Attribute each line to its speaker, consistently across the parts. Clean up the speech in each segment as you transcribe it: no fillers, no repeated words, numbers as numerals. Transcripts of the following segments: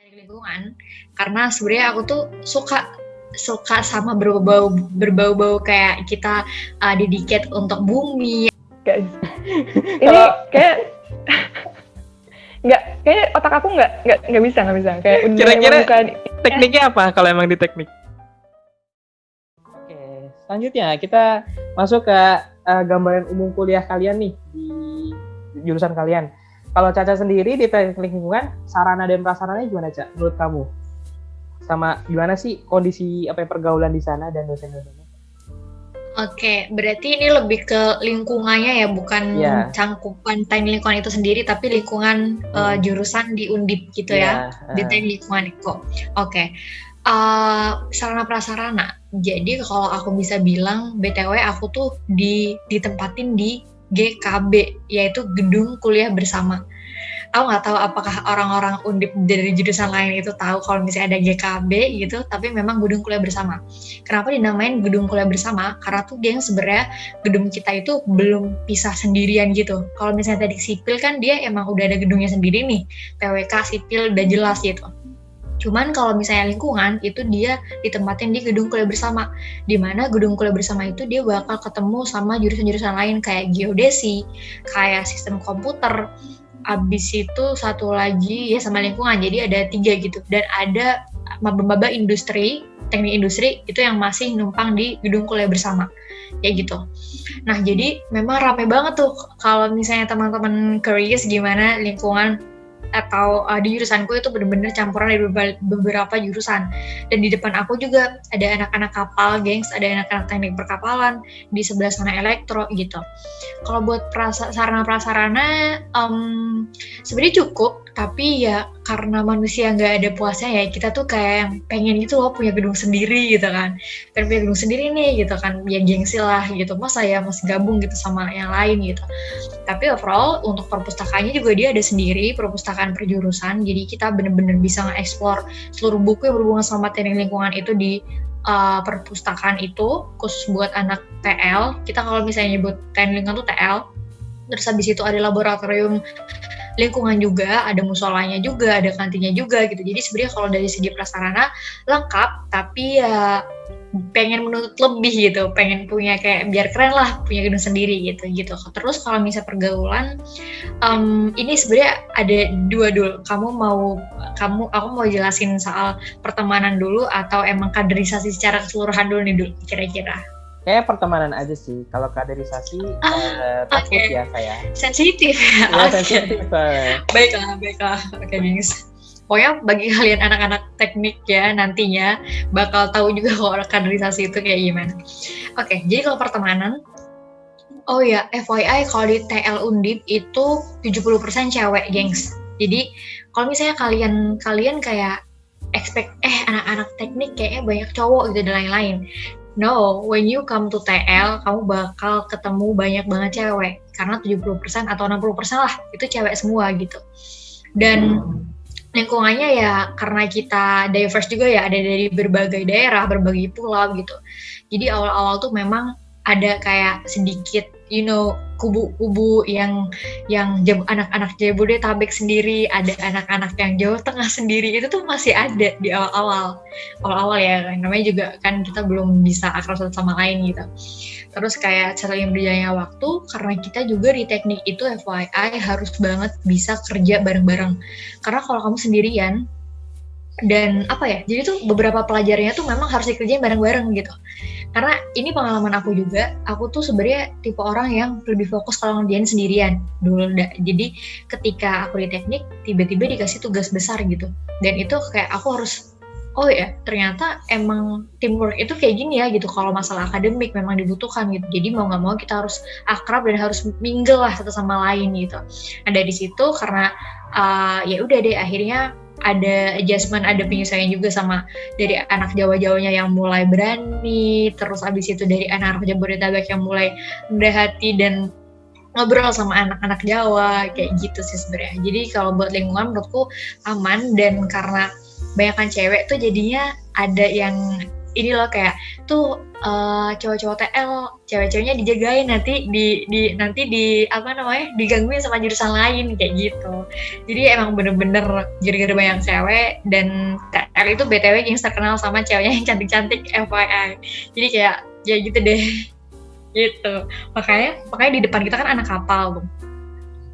Speaker 1: lingkungan karena sebenarnya aku tuh suka suka sama berbau-bau kayak kita dedicate untuk bumi.
Speaker 2: Guys, ini kayak kayaknya otak aku nggak bisa kayak
Speaker 3: kira-kira tekniknya apa kalau emang di teknik? Oke, selanjutnya kita masuk ke gambaran umum kuliah kalian nih di jurusan kalian. Kalau Caca sendiri di teknik lingkungan, sarana dan prasarananya gimana, Ca? Menurut kamu? Sama gimana sih kondisi pergaulan di sana dan dosen-dosennya?
Speaker 1: Oke, berarti ini lebih ke lingkungannya ya, bukan cangkupan teknik lingkungan itu sendiri, tapi lingkungan jurusan di Undip gitu ya, di teknik lingkungan itu. Oke, sarana prasarana. Jadi kalau aku bisa bilang, BTW aku tuh ditempatin di GKB, yaitu Gedung Kuliah Bersama. Aku nggak tahu apakah orang-orang Undip dari jurusan lain itu tahu kalau misalnya ada GKB gitu, tapi memang Gedung Kuliah Bersama. Kenapa dinamain Gedung Kuliah Bersama? Karena tuh dia yang sebenarnya gedung kita itu belum pisah sendirian gitu. Kalau misalnya tadi sipil kan dia emang udah ada gedungnya sendiri nih, PWK sipil udah jelas gitu. Cuman kalau misalnya lingkungan itu dia ditempatin di Gedung Kuliah Bersama, di mana Gedung Kuliah Bersama itu dia bakal ketemu sama jurusan-jurusan lain kayak geodesi, kayak sistem komputer. Abis itu satu lagi ya sama lingkungan, jadi ada 3 gitu, dan ada maba-maba industri, teknik industri itu yang masih numpang di Gedung Kuliah Bersama kayak gitu. Nah jadi memang rame banget tuh kalau misalnya teman-teman curious gimana lingkungan atau di jurusanku itu benar-benar campuran dari beberapa jurusan. Dan di depan aku juga ada anak-anak kapal, gengs, ada anak-anak teknik perkapalan, di sebelah sana elektro gitu. Kalau buat sarana prasarana sebenarnya cukup, tapi ya karena manusia nggak ada puasnya ya, kita tuh kayak yang pengen gitu loh punya gedung sendiri gitu kan, pengen punya gedung sendiri nih gitu kan, ya gengsi lah gitu, masa ya masih gabung gitu sama yang lain gitu. Tapi overall untuk perpustakaannya juga dia ada sendiri, perpustakaan per jurusan, jadi kita bener-bener bisa nge-explore seluruh buku yang berhubungan sama teknik lingkungan itu di perpustakaan itu, khusus buat anak TL. Kita kalau misalnya nyebut teknik lingkungan tuh TL, terus habis itu ada laboratorium lingkungan juga, ada musolanya juga, ada kantinnya juga gitu. Jadi sebenarnya kalau dari segi prasarana lengkap, tapi ya pengen menuntut lebih gitu, pengen punya kayak biar keren lah, punya gedung sendiri gitu. Terus kalau misalnya pergaulan, ini sebenarnya ada 2 dulu. Aku mau jelasin soal pertemanan dulu atau emang kaderisasi secara keseluruhan dulu nih dulu kira-kira.
Speaker 3: Kayak pertemanan aja sih. Kalau kaderisasi takut ya saya.
Speaker 1: Sensitif.
Speaker 3: Ya, sensitif.
Speaker 1: Baiklah. Oke, guys. Pokoknya bagi kalian anak-anak teknik ya nantinya bakal tahu juga kalau kaderisasi itu kayak gimana. Oke, jadi kalau pertemanan, oh ya, FYI kalau di TL Undip itu 70% cewek, gengs. Jadi kalau misalnya kalian kayak expect anak-anak teknik kayaknya banyak cowok gitu dan lain-lain. No, when you come to TL, kamu bakal ketemu banyak banget cewek. Karena 70% atau 60% lah, itu cewek semua gitu. Dan lingkungannya ya, karena kita diverse juga ya, ada dari berbagai daerah, berbagai pulau gitu. Jadi awal-awal tuh memang ada kayak sedikit, kubu-kubu yang anak-anak Jabodetabek sendiri, ada anak-anak yang Jawa Tengah sendiri, itu tuh masih ada di awal-awal ya, namanya juga kan kita belum bisa akrab satu sama lain gitu. Terus kayak sering berjalannya waktu, karena kita juga di teknik itu FYI harus banget bisa kerja bareng-bareng, karena kalau kamu sendirian dan jadi tuh beberapa pelajarannya tuh memang harus dikerjain bareng-bareng gitu. Karena ini pengalaman aku juga, aku tuh sebenarnya tipe orang yang lebih fokus kalau ngerjain sendirian dulu. Jadi ketika aku di teknik, tiba-tiba dikasih tugas besar gitu, dan itu kayak aku harus, oh ya ternyata emang teamwork itu kayak gini ya gitu. Kalau masalah akademik memang dibutuhkan gitu, jadi mau nggak mau kita harus akrab dan harus mingle lah satu sama lain gitu. Nah dari situ karena ya udah deh akhirnya ada adjustment, ada penyesuaian juga sama dari anak Jawa-Jawanya yang mulai berani, terus abis itu dari anak Jabodetabek yang mulai rendah hati dan ngobrol sama anak-anak Jawa kayak gitu sih sebenarnya. Jadi kalau buat lingkungan menurutku aman, dan karena banyakkan cewek tuh jadinya ada yang ini loh kayak tuh cowok-cowok TL, cewek-ceweknya dijagain nanti di apa namanya digangguin sama jurusan lain kayak gitu. Jadi emang bener-bener gara-gara banyak cewek, dan TL itu BTW yang terkenal sama ceweknya yang cantik-cantik FYI. Jadi kayak ya gitu deh. Gitu. Makanya di depan kita kan anak kapal tuh.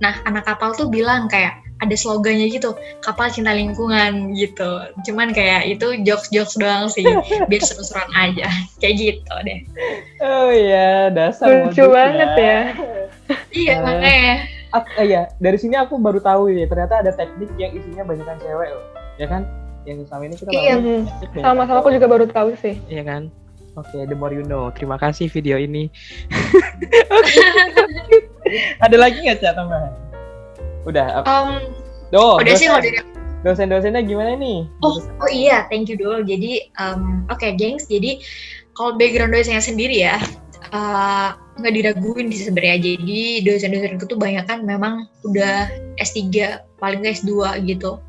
Speaker 1: Nah, anak kapal tuh bilang kayak ada slogannya gitu, kapal cinta lingkungan gitu. Cuman kayak itu jokes doang sih, biar seru-seruan aja. Kayak gitu deh.
Speaker 3: Oh iya, dasar
Speaker 2: lucu banget ya.
Speaker 1: Iya, makanya.
Speaker 3: Iya, dari sini aku baru tahu ya, ternyata ada teknik yang isinya banyakan cewek loh. Ya kan? Yang selama ini kita
Speaker 2: Sama-sama aku juga baru tahu sih.
Speaker 3: Iya kan? Oke, the more you know. Terima kasih video ini. Ada lagi nggak Cak tambahan? Udah.
Speaker 1: Udah sih kalau dari
Speaker 3: dosen-dosennya gimana nih?
Speaker 1: Oh iya, thank you dulu. Jadi oke, gengs. Jadi kalau background dosennya sendiri ya nggak diraguin sih sebenarnya. Jadi dosen-dosenku tuh banyak kan memang udah S3, paling nggak S2 gitu.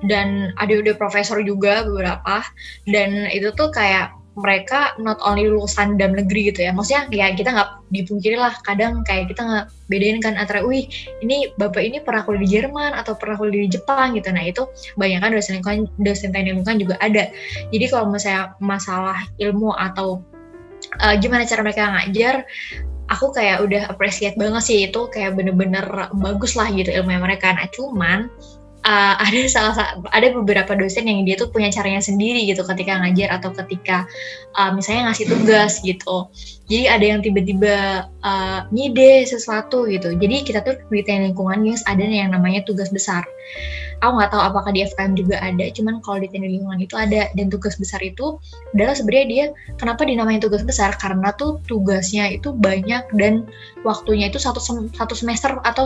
Speaker 1: Dan ada udah profesor juga beberapa. Dan itu tuh kayak mereka not only lulusan dalam negeri gitu ya, maksudnya ya kita nggak dipungkiri lah, kadang kayak kita nggak bedain kan antara ini bapak ini pernah kuliah di Jerman atau pernah kuliah di Jepang gitu. Nah itu banyak kan dosen teknik lingkungan juga ada. Jadi kalau misalnya masalah ilmu atau gimana cara mereka ngajar, aku kayak udah appreciate banget sih, itu kayak bener-bener bagus lah gitu ilmunya mereka. Nah cuman ada beberapa dosen yang dia tuh punya caranya sendiri gitu ketika ngajar atau ketika misalnya ngasih tugas gitu. Jadi ada yang tiba-tiba ngide sesuatu gitu. Jadi kita tuh di teknik lingkungan guys ada yang namanya tugas besar. Aku nggak tahu apakah di FKM juga ada, cuman kalau di teknik lingkungan itu ada. Dan tugas besar itu adalah sebenarnya dia kenapa dinamain tugas besar, karena tuh tugasnya itu banyak dan waktunya itu satu semester atau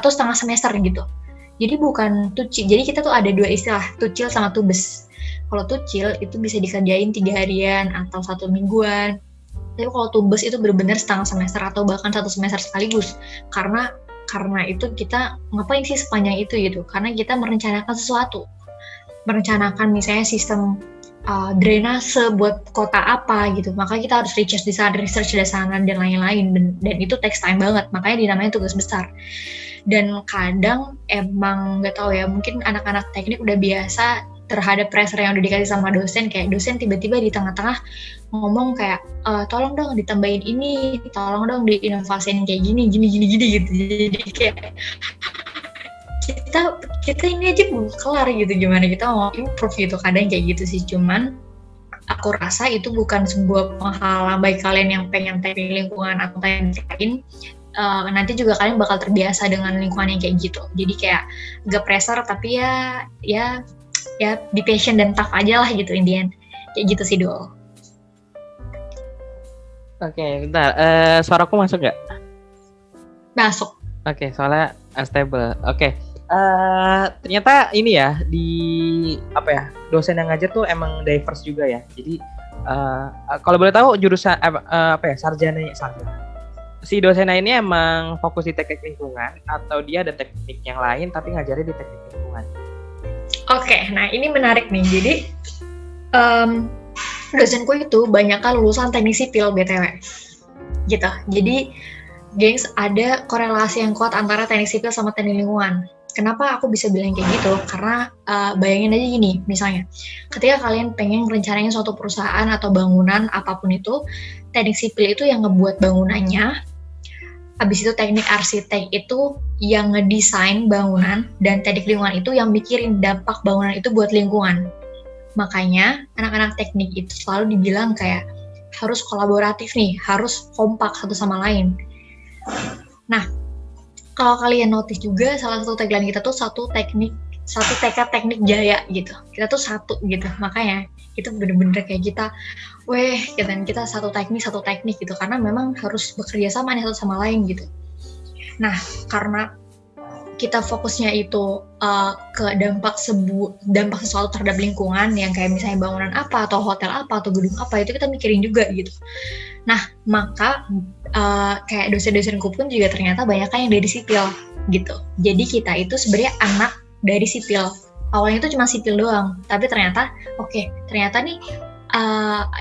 Speaker 1: setengah semester gitu. Jadi bukan tucil. Jadi kita tuh ada dua istilah, tucil sama tubes. Kalau tucil itu bisa dikerjain 3 harian atau 1 mingguan. Tapi kalau tubes itu benar-benar setengah semester atau bahkan 1 semester sekaligus. Karena itu kita ngapain sih sepanjang itu gitu? Karena kita merencanakan sesuatu. Merencanakan misalnya sistem drainase buat kota apa gitu. Makanya kita harus research di sana dan lain-lain. Dan itu takes time banget. Makanya dinamanya tugas besar. Dan kadang emang nggak tahu ya, mungkin anak-anak teknik udah biasa terhadap pressure yang udah dikasih sama dosen, kayak dosen tiba-tiba di tengah-tengah ngomong kayak tolong dong ditambahin ini, tolong dong diinovasiin kayak gini gitu. Jadi kayak kita ini aja belum kelar gitu, gimana kita mau improve gitu, kadang kayak gitu sih. Cuman aku rasa itu bukan sebuah penghalang bagi kalian yang pengen teknik lingkungan atau teknik lain. Nanti juga kalian bakal terbiasa dengan lingkungan yang kayak gitu. Jadi kayak gak pressure, tapi ya be patient dan tough aja lah gitu in the end. Kayak gitu sih Dol.
Speaker 3: Oke, bentar. Suaraku masuk gak?
Speaker 1: Masuk.
Speaker 3: Oke, soalnya unstable. Oke. Ternyata ini ya di dosen yang ngajar tuh emang diverse juga ya. Jadi kalau boleh tahu jurusan sarjana. Si dosennya ini emang fokus di teknik lingkungan atau dia ada teknik yang lain tapi ngajarnya di teknik lingkungan?
Speaker 1: Oke, nah ini menarik nih. Jadi dosenku itu banyak kan lulusan teknik sipil BTW gitu. Jadi gengs, ada korelasi yang kuat antara teknik sipil sama teknik lingkungan. Kenapa aku bisa bilang kayak gitu? Karena bayangin aja gini, misalnya ketika kalian pengen rencanain suatu perusahaan atau bangunan apapun itu, teknik sipil itu yang ngebuat bangunannya, habis itu teknik arsitek itu yang ngedesain bangunan, dan teknik lingkungan itu yang mikirin dampak bangunan itu buat lingkungan. Makanya anak-anak teknik itu selalu dibilang kayak harus kolaboratif nih, harus kompak satu sama lain. Nah, kalau kalian notice juga salah satu tagline kita tuh satu tekad teknik jaya gitu. Kita tuh satu gitu. Makanya itu bener-bener kayak kita satu teknik gitu, karena memang harus bekerja sama nih satu sama lain gitu. Nah, karena kita fokusnya itu ke dampak sesuatu terhadap lingkungan, yang kayak misalnya bangunan apa atau hotel apa atau gedung apa, itu kita mikirin juga gitu. Nah, maka kayak dosen-dosenku pun juga ternyata banyak kan yang dari sipil gitu. Jadi kita itu sebenarnya anak dari sipil. Awalnya itu cuma sipil doang, tapi ternyata nih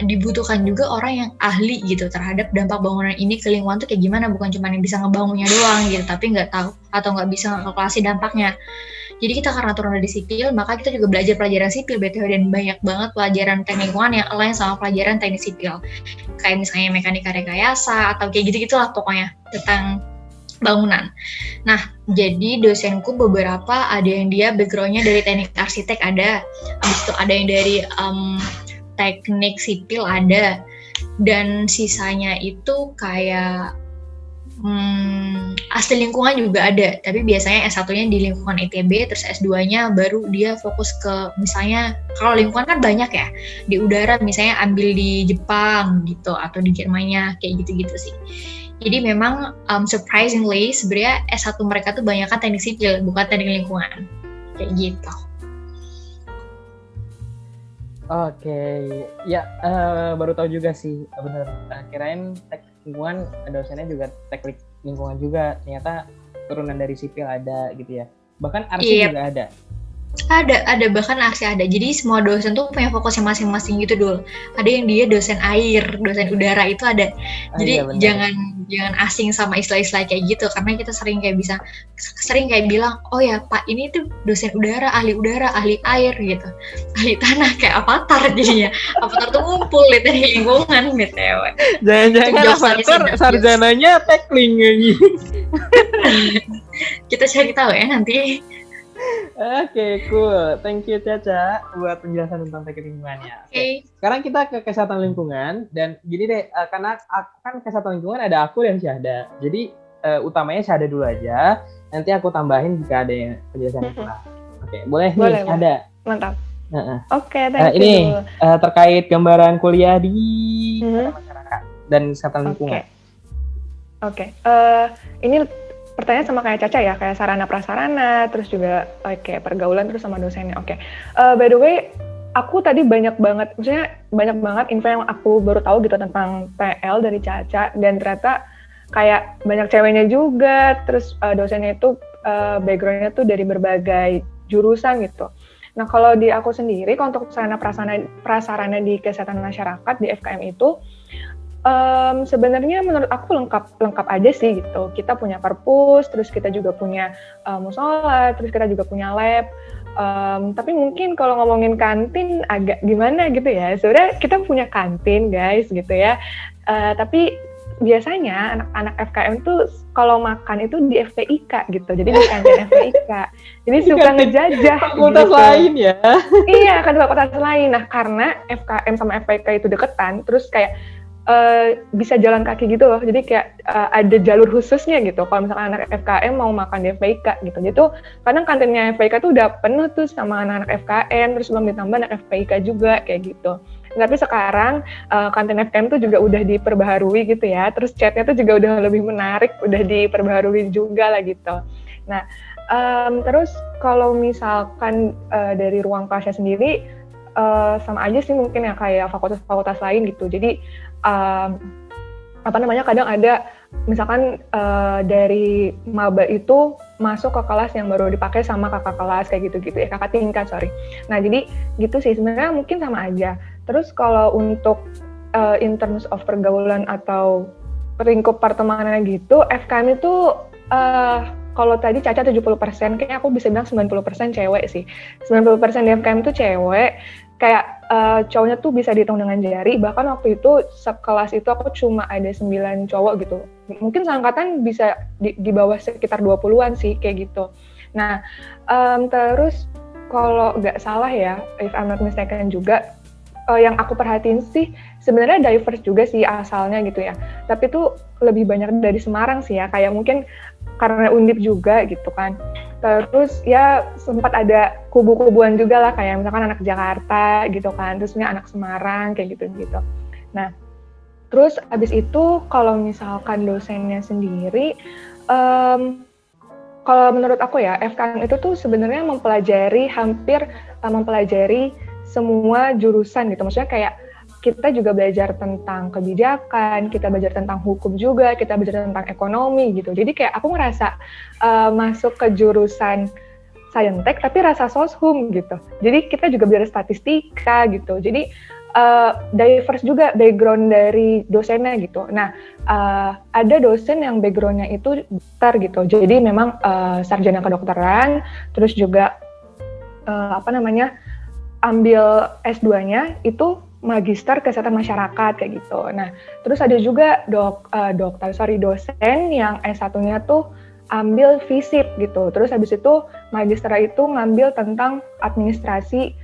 Speaker 1: dibutuhkan juga orang yang ahli gitu terhadap dampak bangunan ini ke lingkungan tuh kayak gimana, bukan cuma yang bisa ngebangunnya doang gitu, tapi nggak tahu atau nggak bisa ngekalkulasi dampaknya. Jadi kita karena turun dari sipil, maka kita juga belajar pelajaran sipil BTW, dan banyak banget pelajaran teknik lingkungan yang align sama pelajaran teknik sipil. Kayak misalnya mekanika rekayasa atau kayak gitu-gitulah pokoknya tentang bangunan. Nah, jadi dosenku beberapa ada yang dia background-nya dari teknik arsitek ada, habis itu ada yang dari teknik sipil ada, dan sisanya itu kayak asli lingkungan juga ada, tapi biasanya S1-nya di lingkungan ITB, terus S2-nya baru dia fokus ke, misalnya kalau lingkungan kan banyak ya, di udara misalnya ambil di Jepang gitu, atau di Jermannya, kayak gitu-gitu sih. Jadi memang surprisingly sebenarnya S1 mereka tuh banyak kan teknik sipil, bukan teknik lingkungan, kayak gitu.
Speaker 3: Oke, ya baru tahu juga sih, bener. Kirain teknik lingkungan dosennya juga teknik lingkungan juga, ternyata turunan dari sipil ada gitu ya. Bahkan arsip juga ada.
Speaker 1: Ada bahkan aksi ada. Jadi semua dosen tuh punya fokusnya masing-masing gitu dulu. Ada yang dia dosen air, dosen udara itu ada. Jadi jangan asing sama istilah-istilah kayak gitu, karena kita sering kayak bilang, oh ya Pak ini tuh dosen udara, ahli air gitu, ahli tanah, kayak avatar jadinya. Avatar tuh ngumpul di teknik lingkungan BTW.
Speaker 3: Jangan-jangan avatar sarjananya teknik gitu.
Speaker 1: Kita cari tahu ya nanti.
Speaker 3: Oke, cool. Thank you Caca buat penjelasan tentang teknik lingkungannya.
Speaker 1: Oke.
Speaker 3: Sekarang kita ke kesehatan lingkungan, dan gini deh, karena kan kesehatan lingkungan ada aku dan Syahda. Jadi utamanya Syahda dulu aja. Nanti aku tambahin jika ada yang penjelasan yang kurang. Oke, boleh nih Syahda.
Speaker 2: Mantap.
Speaker 3: Oke, thank you. Ini terkait gambaran kuliah di masyarakat dan kesehatan lingkungan.
Speaker 2: Oke. Ini pertanyaan sama kayak Caca ya, kayak sarana prasarana, terus juga kayak pergaulan terus sama dosennya. Oke. By the way, aku tadi banyak banget info yang aku baru tahu gitu tentang PL dari Caca, dan ternyata kayak banyak ceweknya juga, terus dosennya itu background-nya tuh dari berbagai jurusan gitu. Nah, kalau di aku sendiri, kalau untuk sarana prasarana di kesehatan masyarakat di FKM itu sebenarnya menurut aku lengkap aja sih gitu. Kita punya perpus, terus kita juga punya musola, terus kita juga punya lab. Tapi mungkin kalau ngomongin kantin agak gimana gitu ya. Sebenarnya kita punya kantin guys gitu ya. Tapi biasanya anak-anak FKM tuh kalau makan itu di FPIK gitu. Jadi di kantin FPIK. Jadi suka ngejajah.
Speaker 3: Fakultas lain ya.
Speaker 2: Iya, kan fakultas lain. Nah, karena FKM sama FPIK itu deketan, terus kayak bisa jalan kaki gitu loh, jadi kayak ada jalur khususnya gitu kalau misalkan anak FKM mau makan di FPIK gitu. Jadi tuh kadang kantinnya FPIK tuh udah penuh tuh sama anak-anak FKM, terus belum ditambah anak FPIK juga kayak gitu. Tapi sekarang kantin FKM tuh juga udah diperbaharui gitu ya, terus chatnya tuh juga udah lebih menarik, udah diperbaharui juga lah gitu. Nah, terus kalau misalkan dari ruang kelasnya sendiri sama aja sih mungkin ya kayak fakultas lain gitu. Jadi kadang ada misalkan dari maba itu masuk ke kelas yang baru dipakai sama kakak kelas kayak gitu-gitu ya, kakak tingkat Nah, jadi gitu sih sebenarnya mungkin sama aja. Terus kalau untuk in terms of pergaulan atau lingkup pertemanan gitu, FKM itu kalau tadi Caca 70%, kayaknya aku bisa bilang 90% cewek sih. 90% di FKM itu cewek, kayak cowoknya tuh bisa dihitung dengan jari, bahkan waktu itu sekelas itu aku cuma ada 9 cowok gitu. Mungkin seangkatan bisa di bawah sekitar 20-an sih, kayak gitu. Nah, terus kalau nggak salah ya, if I'm not mistaken juga, yang aku perhatiin sih sebenarnya diverse juga sih asalnya gitu ya. Tapi tuh lebih banyak dari Semarang sih ya, kayak mungkin karena Undip juga gitu kan. Terus ya sempat ada kubu-kubuan juga lah, kayak misalkan anak Jakarta gitu kan, terusnya anak Semarang kayak gitu-gitu. Nah, terus abis itu kalau misalkan dosennya sendiri, kalau menurut aku ya, FKM itu tuh sebenarnya hampir mempelajari semua jurusan gitu. Maksudnya kayak kita juga belajar tentang kebijakan, kita belajar tentang hukum juga, kita belajar tentang ekonomi gitu. Jadi kayak aku ngerasa masuk ke jurusan Saintek tapi rasa soshum gitu. Jadi kita juga belajar statistika gitu. Jadi diverse juga background dari dosennya gitu. Nah, ada dosen yang backgroundnya itu dokter gitu, jadi memang sarjana kedokteran, terus juga ambil S2-nya itu magister kesehatan masyarakat kayak gitu. Nah, terus ada juga dosen yang S1-nya tuh ambil FISIP gitu. Terus habis itu magister itu ngambil tentang administrasi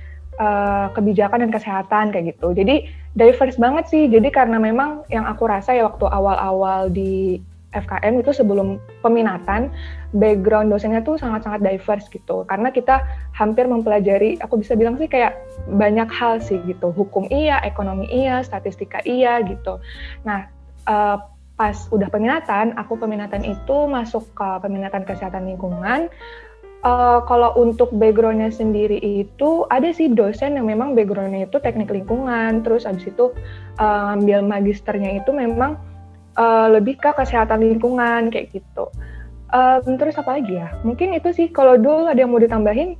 Speaker 2: kebijakan dan kesehatan kayak gitu. Jadi diverse banget sih. Jadi karena memang yang aku rasa ya waktu awal-awal di FKM itu sebelum peminatan, background dosennya tuh sangat-sangat diverse gitu. Karena kita hampir mempelajari, aku bisa bilang sih kayak banyak hal sih gitu. Hukum iya, ekonomi iya, statistika iya gitu. Nah, pas udah peminatan, aku peminatan itu masuk ke peminatan kesehatan lingkungan. Kalau untuk background-nya sendiri itu ada sih dosen yang memang background-nya itu teknik lingkungan, terus abis itu ambil magisternya itu memang lebih ke kesehatan lingkungan kayak gitu. Terus apa lagi ya? Mungkin itu sih. Kalau dulu ada yang mau ditambahin?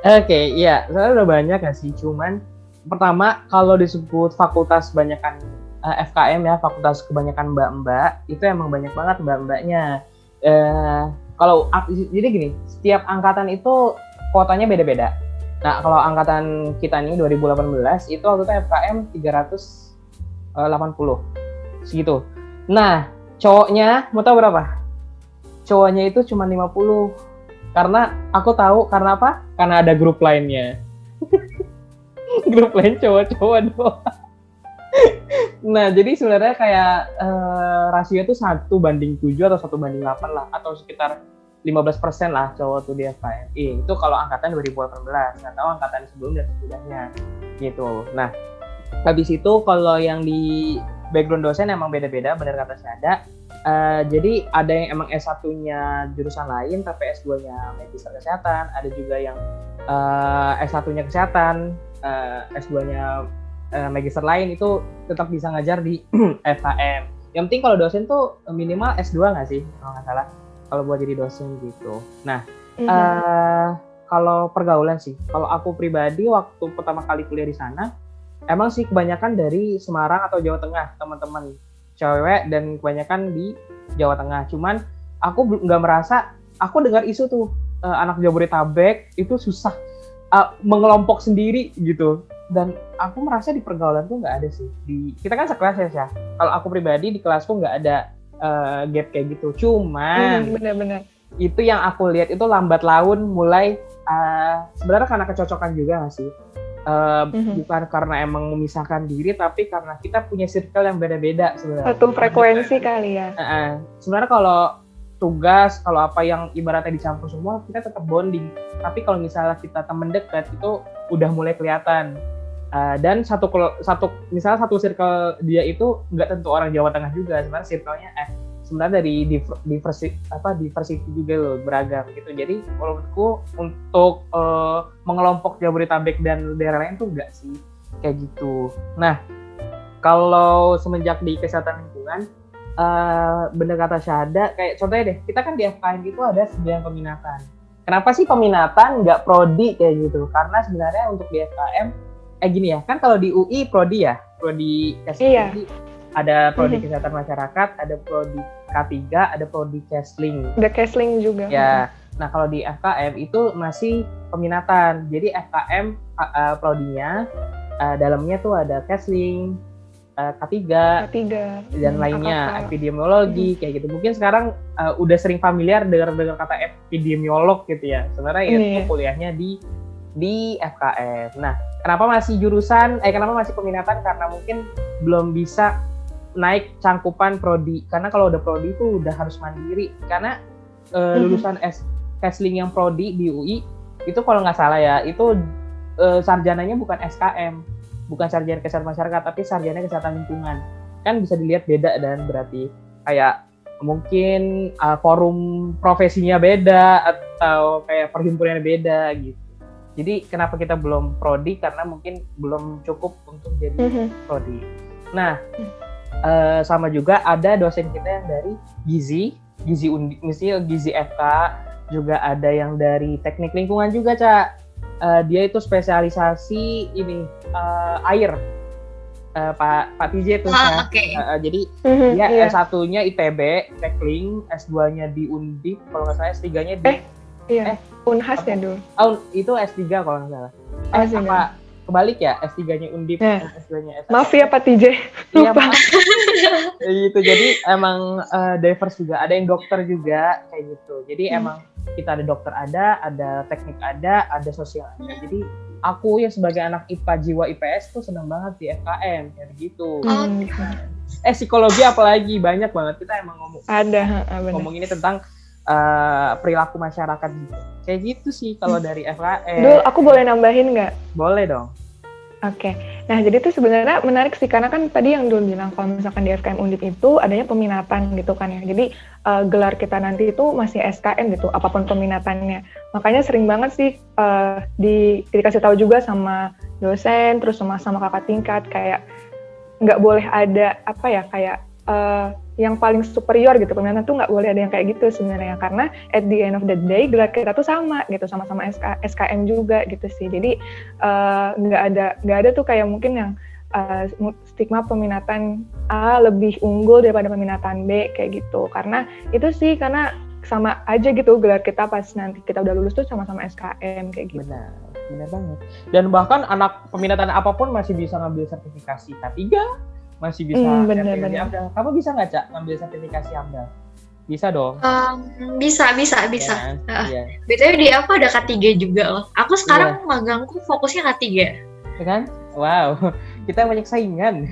Speaker 3: Oke, iya. Soalnya udah banyak gak sih? Cuman pertama kalau disebut fakultas kebanyakan FKM ya, fakultas kebanyakan mbak-mbak, itu emang banyak banget mbak-mbaknya. Jadi gini, setiap angkatan itu kuotanya beda-beda. Nah, kalau angkatan kita nih 2018 itu waktu itu FKM 380 segitu. Nah, cowoknya mau tahu berapa? Cowoknya itu cuma 50. Karena aku tahu karena apa? Karena ada grup lainnya. Grup lain cowok-cowok doang. Nah, jadi sebenarnya kayak rasio itu 1:7 atau 1:8 lah, atau sekitar 15% lah cowok tuh di FKM. Itu kalau angkatan 2018, atau angkatan sebelum dan sesudahnya gitu. Nah, habis itu kalau yang di background dosen emang beda-beda, benar kata Syahda. Jadi ada yang emang S1-nya jurusan lain tapi S2-nya magister kesehatan, ada juga yang S1-nya kesehatan, S2-nya magister lain, itu tetap bisa ngajar di FKM. Yang penting kalau dosen tuh minimal S2 nggak sih, kalau nggak salah, kalau buat jadi dosen gitu. Nah, kalau pergaulan sih, kalau aku pribadi waktu pertama kali kuliah di sana, emang sih kebanyakan dari Semarang atau Jawa Tengah, teman-teman cewek, dan kebanyakan di Jawa Tengah. Cuman aku nggak merasa, aku dengar isu tuh anak Jabodetabek itu susah mengelompok sendiri gitu. Dan aku merasa di pergaulan tuh nggak ada sih. Kita kan sekelas ya. Kalau aku pribadi di kelasku nggak ada gap kayak gitu. Cuman
Speaker 2: benar-benar
Speaker 3: itu yang aku lihat itu lambat laun mulai sebenarnya karena kecocokan juga nggak sih? Bukan karena emang memisahkan diri, tapi karena kita punya circle yang beda-beda sebenarnya.
Speaker 2: Satu frekuensi kali ya.
Speaker 3: Sebenarnya kalau tugas, kalau apa yang ibaratnya dicampur semua, kita tetap bonding. Tapi kalau misalnya kita temen dekat, itu udah mulai kelihatan. Dan misalnya satu circle dia itu nggak tentu orang Jawa Tengah juga, sebenarnya circle-nya sebenarnya dari diversity juga loh, beragam gitu. Jadi menurutku untuk mengelompok Jabodetabek dan daerah lain tuh enggak sih kayak gitu. Nah, kalau semenjak di kesehatan lingkungan, bener kata Syahda, kayak contohnya deh, kita kan di FKM itu ada 9 peminatan. Kenapa sih peminatan nggak prodi kayak gitu? Karena sebenarnya untuk di FKM gini ya, kan kalau di UI prodi ya, prodi kesehatan. Iya. Ada prodi kesehatan masyarakat, ada prodi K3, ada prodi Kesling.
Speaker 2: Ada Kesling juga.
Speaker 3: Ya. Nah, kalau di FKM itu masih peminatan. Jadi FKM prodinya dalamnya tuh ada Kesling, K3 dan lainnya, epidemiologi kayak gitu. Mungkin sekarang udah sering familiar dengar kata epidemiolog gitu ya. Sebenarnya itu kuliahnya di FKM. Nah, kenapa masih peminatan? Karena mungkin belum bisa naik cangkupan prodi, karena kalau udah prodi itu udah harus mandiri, karena lulusan Kesling yang prodi di UI itu kalau nggak salah ya, itu sarjananya bukan SKM, bukan sarjana kesehatan masyarakat, tapi sarjana kesehatan lingkungan. Kan bisa dilihat beda, dan berarti kayak mungkin forum profesinya beda atau kayak perhimpunannya beda gitu. Jadi kenapa kita belum prodi, karena mungkin belum cukup untuk jadi prodi. Nah, sama juga ada dosen kita yang dari Gizi Undip, misalnya Gizi FK, juga ada yang dari teknik lingkungan juga, Cak. dia itu spesialisasi ini air. Pak TJ tuh ya.
Speaker 1: Okay.
Speaker 3: Jadi dia S1-nya ITB, Tekling, S2-nya di Undip, kalau nggak salah S3-nya di
Speaker 2: Unhas ya dulu.
Speaker 3: Itu S3 kalau nggak salah. Apa kebalik ya, S3-nya Undip, S2-nya S1.
Speaker 2: Maaf ya Pak TJ. Lupa.
Speaker 3: Gitu. Jadi emang diverse juga, ada yang dokter juga kayak gitu. Jadi emang kita ada dokter ada teknik ada sosial ada. Jadi aku yang sebagai anak IPA jiwa IPS tuh senang banget di FKM kayak gitu. Psikologi apalagi banyak banget kita emang ngomong ini tentang perilaku masyarakat gitu. Kayak gitu sih kalau dari FKM.
Speaker 2: Dul, aku boleh nambahin nggak?
Speaker 3: Boleh dong.
Speaker 2: Oke. Nah, jadi itu sebenarnya menarik sih karena kan tadi yang Dul bilang kalau misalkan di FKM Undip itu adanya peminatan gitu kan ya. Jadi gelar kita nanti itu masih SKM gitu, apapun peminatannya. Makanya sering banget sih dikasih tahu juga sama dosen, terus sama kakak tingkat kayak nggak boleh ada yang paling superior gitu, peminatan tuh nggak boleh ada yang kayak gitu sebenarnya, karena at the end of the day gelar kita tuh sama gitu, sama-sama SKM juga gitu sih. Jadi nggak ada tuh kayak mungkin yang stigma peminatan A lebih unggul daripada peminatan B kayak gitu, karena itu sih karena sama aja gitu gelar kita pas nanti kita udah lulus tuh sama-sama SKM kayak gitu.
Speaker 3: Benar banget. Dan bahkan anak peminatan apapun masih bisa ngambil sertifikasi K3, masih bisa
Speaker 2: bener.
Speaker 3: AMDAL. Kamu bisa nggak, Cak, ngambil sertifikasi AMDAL? Bisa dong.
Speaker 1: Bisa.
Speaker 3: Iya.
Speaker 1: BTW di apa ada K3 juga loh. Aku sekarang magangku fokusnya K3.
Speaker 3: Ya kan? Wow, kita banyak saingan.